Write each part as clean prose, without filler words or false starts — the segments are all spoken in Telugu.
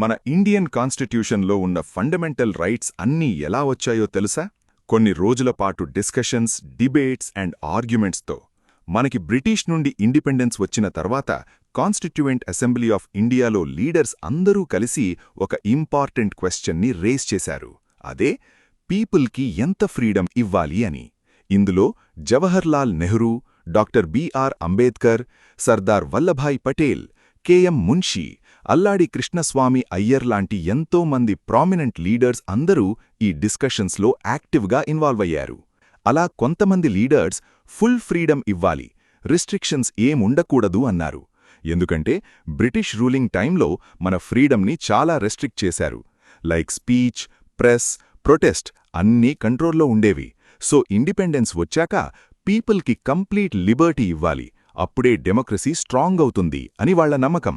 మన ఇండియన్ కాన్స్టిట్యూషన్లో ఉన్న ఫండమెంటల్ రైట్స్ అన్నీ ఎలా వచ్చాయో తెలుసా? కొన్ని రోజుల పాటు డిస్కషన్స్, డిబేట్స్ అండ్ ఆర్గ్యుమెంట్స్తో. మనకి బ్రిటిష్ నుండి ఇండిపెండెన్స్ వచ్చిన తర్వాత కాన్స్టిట్యూయెంట్ అసెంబ్లీ ఆఫ్ ఇండియాలో లీడర్స్ అందరూ కలిసి ఒక ఇంపార్టెంట్ క్వశ్చన్ని రేస్ చేశారు. అదే పీపుల్కి ఎంత ఫ్రీడమ్ ఇవ్వాలి అని. ఇందులో Jawaharlal Nehru, doctor BR Ambedkar, Sardar Vallabhbhai Patel, KM Munshi, Alladi Krishnaswami Iyer లాంటి ఎంతో మంది ప్రామినెంట్ లీడర్స్ అందరూ ఈ డిస్కషన్స్లో యాక్టివ్గా ఇన్వాల్వ్ అయ్యారు. అలా కొంతమంది లీడర్స్ ఫుల్ ఫ్రీడమ్ ఇవ్వాలి, రిస్ట్రిక్షన్స్ ఏముండకూడదు అన్నారు. ఎందుకంటే బ్రిటిష్ రూలింగ్ టైంలో మన ఫ్రీడమ్ని చాలా రెస్ట్రిక్ట్ చేశారు. లైక్ స్పీచ్, ప్రెస్, ప్రొటెస్ట్ అన్నీ కంట్రోల్లో ఉండేవి. సో ఇండిపెండెన్స్ వచ్చాక పీపుల్కి కంప్లీట్ లిబర్టీ ఇవ్వాలి, అప్పుడే డెమోక్రసీ స్ట్రాంగ్ అవుతుంది అని వాళ్ల నమ్మకం.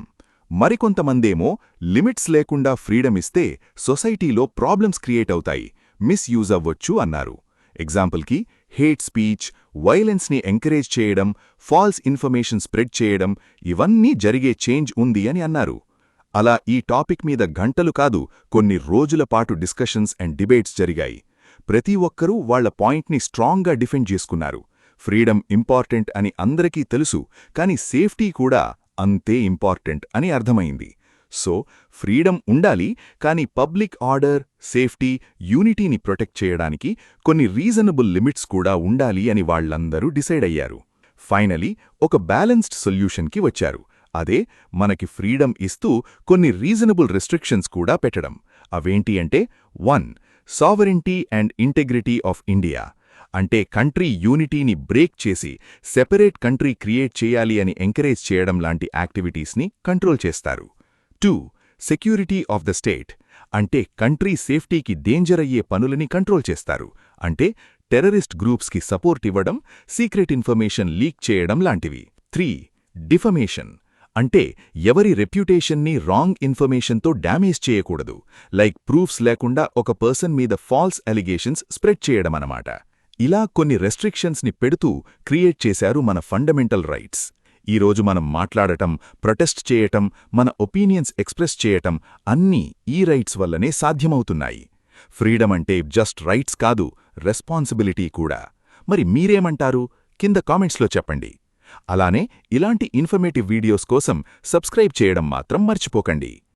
మరికొంతమందేమో లిమిట్స్ లేకుండా ఫ్రీడమ్ ఇస్తే సొసైటీలో ప్రాబ్లమ్స్ క్రియేట్ అవుతాయి, మిస్యూజ్ అవ్వొచ్చు అన్నారు. ఎగ్జాంపుల్కి హేట్ స్పీచ్, వైలెన్స్ని ఎంకరేజ్ చేయడం, ఫాల్స్ ఇన్ఫర్మేషన్ స్ప్రెడ్ చేయడం, ఇవన్నీ జరిగే చేంజ్ ఉంది అని అన్నారు. అలా ఈ టాపిక్ మీద గంటలు కాదు, కొన్ని రోజుల పాటు డిస్కషన్స్ అండ్ డిబేట్స్ జరిగాయి. ప్రతి ఒక్కరూ వాళ్ల పాయింట్ని స్ట్రాంగ్గా డిఫెండ్ చేసుకున్నారు. ఫ్రీడమ్ ఇంపార్టెంట్ అని అందరికీ తెలుసు, కానీ సేఫ్టీ కూడా అంతే ఇంపార్టెంట్ అని అర్థమైంది. సో ఫ్రీడమ్ ఉండాలి, కానీ పబ్లిక్ ఆర్డర్, సేఫ్టీ, యూనిటీని ప్రొటెక్ట్ చేయడానికి కొన్ని రీజనబుల్ లిమిట్స్ కూడా ఉండాలి అని వాళ్లందరూ డిసైడ్ అయ్యారు. ఫైనలీ ఒక బ్యాలెన్స్డ్ సొల్యూషన్కి వచ్చారు. అదే మనకి ఫ్రీడమ్ ఇస్తూ కొన్ని రీజనబుల్ రెస్ట్రిక్షన్స్ కూడా పెట్టడం. అవేంటి అంటే 1. Sovereignty and integrity of India. అంటే కంట్రీ యూనిటీని బ్రేక్ చేసి సెపరేట్ కంట్రీ క్రియేట్ చేయాలి అని ఎంకరేజ్ చేయడం లాంటి యాక్టివిటీస్ని కంట్రోల్ చేస్తారు. 2. Security of the state. అంటే కంట్రీ సేఫ్టీకి డేంజర్ అయ్యే పనులని కంట్రోల్ చేస్తారు. అంటే టెర్రరిస్ట్ గ్రూప్స్కి సపోర్ట్ ఇవ్వడం, సీక్రెట్ ఇన్ఫర్మేషన్ లీక్ చేయడం లాంటివి. 3. డిఫమేషన్. అంటే ఎవరి రెప్యుటేషన్ని రాంగ్ ఇన్ఫర్మేషన్తో డ్యామేజ్ చేయకూడదు. లైక్ ప్రూఫ్స్ లేకుండా ఒక పర్సన్ మీద ఫాల్స్ అలిగేషన్స్ స్ప్రెడ్ చేయడమన్నమాట. ఇలా కొన్ని రెస్ట్రిక్షన్స్ని పెడుతూ క్రియేట్ చేశారు మన ఫండమెంటల్ రైట్స్. ఈరోజు మనం మాట్లాడటం, ప్రొటెస్ట్ చేయటం, మన ఒపీనియన్స్ ఎక్స్ప్రెస్ చేయటం అన్నీ ఈ రైట్స్ వల్లనే సాధ్యమవుతున్నాయి. ఫ్రీడమ్ అంటే జస్ట్ రైట్స్ కాదు, రెస్పాన్సిబిలిటీ కూడా. మరి మీరేమంటారు? కింద కామెంట్స్లో చెప్పండి. అలానే ఇలాంటి ఇన్ఫర్మేటివ్ వీడియోస్ కోసం సబ్స్క్రైబ్ చేయడం మాత్రం మర్చిపోకండి.